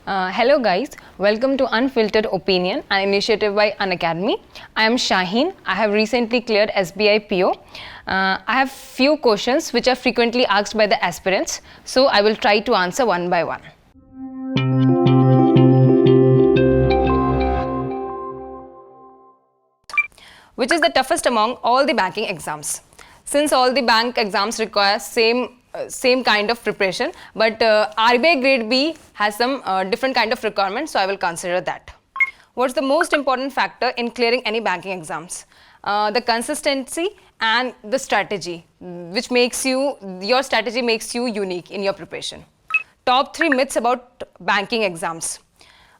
Hello guys, welcome to Unfiltered Opinion, an initiative by Unacademy. I am Shaheen. I have recently cleared SBI PO. I have few questions which are frequently asked by the aspirants, so I will try to answer one by one. Which is the toughest among all the banking exams? Since all the bank exams require same kind of preparation, but RBI grade B has some different kind of requirements, so I will consider that. What's the most important factor in clearing any banking exams? The consistency and the strategy, which makes your strategy makes you unique in your preparation. Top 3 myths about banking exams.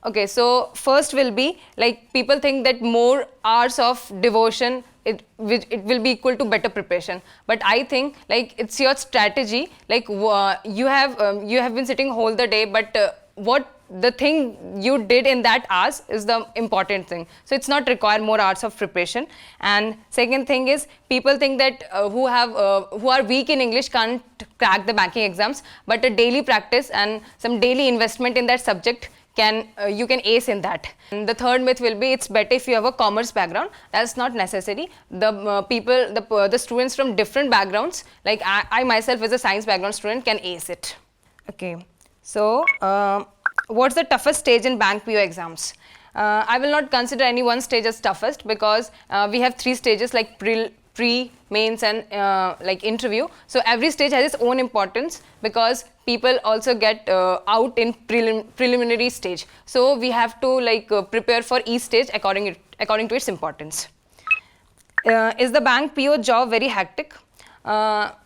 Okay, so first will be like people think that more hours of devotion it will be equal to better preparation, but I think like it's your strategy. Like you have been sitting whole the day, but what the thing you did in that hours is the important thing. So it's not require more hours of preparation. And second thing is people think that who are weak in English can't crack the banking exams, but a daily practice and some daily investment in that subject you can ace in that. And the third myth will be it's better if you have a commerce background. That's not necessary. The students from different backgrounds, like I myself as a science background student, can ace it. Okay, so what's the toughest stage in bank PO exams? I will not consider any one stage as toughest because we have 3 stages like pre, mains and like interview. So every stage has its own importance because people also get out in preliminary stage. So we have to like prepare for each stage according to its importance. Is the bank PO job very hectic?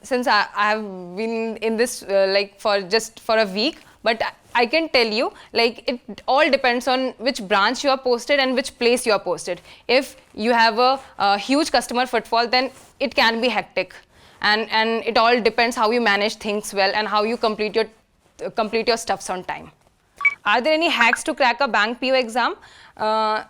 Since I have been in this like for a week, but I can tell you like it all depends on which branch you are posted and which place you are posted. If you have a huge customer footfall, then it can be hectic, and it all depends how you manage things well and how you complete your stuffs on time. Are there any hacks to crack a bank PO exam? I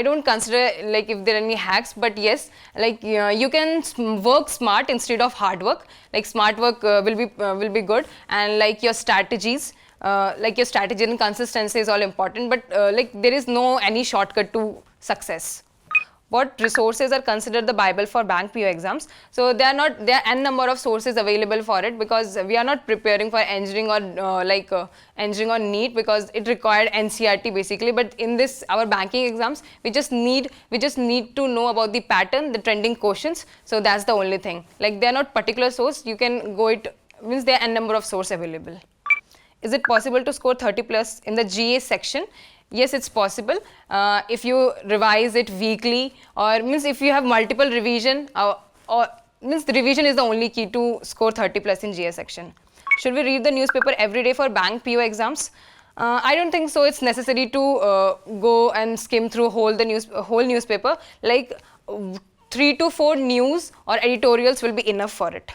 don't consider like if there are any hacks, but yes, like you can work smart instead of hard work. Like smart work will be good, and like your strategies, your strategy and consistency is all important. But like there is no any shortcut to success. What resources are considered the Bible for bank PO exams? So there are n number of sources available for it because we are not preparing for engineering or engineering or NEET because it required NCERT basically. But in this our banking exams, we just need to know about the pattern, the trending questions. So that's the only thing. Like they are not particular source. You can go it means there are n number of source available. Is it possible to score 30 plus in the GA section? Yes, it's possible if you revise it weekly, or means if you have multiple revision, or means the revision is the only key to score 30 plus in GA section. Should we read the newspaper every day for bank PO exams? I don't think so. It's necessary to go and skim through whole newspaper. Like 3 to 4 news or editorials will be enough for it.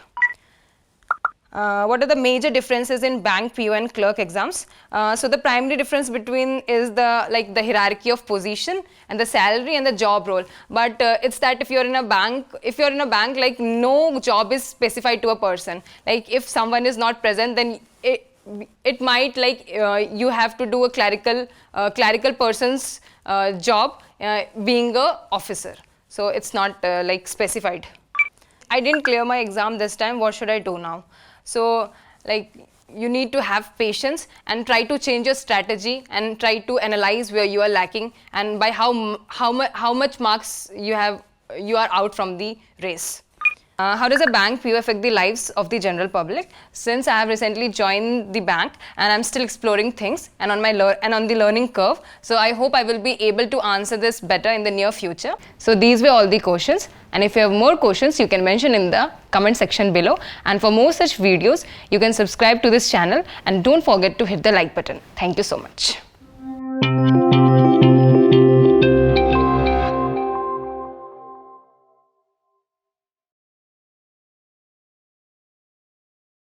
What are the major differences in bank PO and clerk exams? So the primary difference between is the hierarchy of position and the salary and the job role. But it's that if you're in a bank, like no job is specified to a person. Like if someone is not present, then it might like you have to do a clerical person's job being a officer. So it's not like specified. I didn't clear my exam this time. What should I do now? So like you need to have patience and try to change your strategy and try to analyze where you are lacking and by how much marks you are out from the race. How does a bank PO affect the lives of the general public? Since I have recently joined the bank and I'm still exploring things and on the learning curve, so I hope I will be able to answer this better in the near future. So these were all the questions, and if you have more questions, you can mention in the comment section below. And for more such videos, you can subscribe to this channel and don't forget to hit the like button. Thank you so much.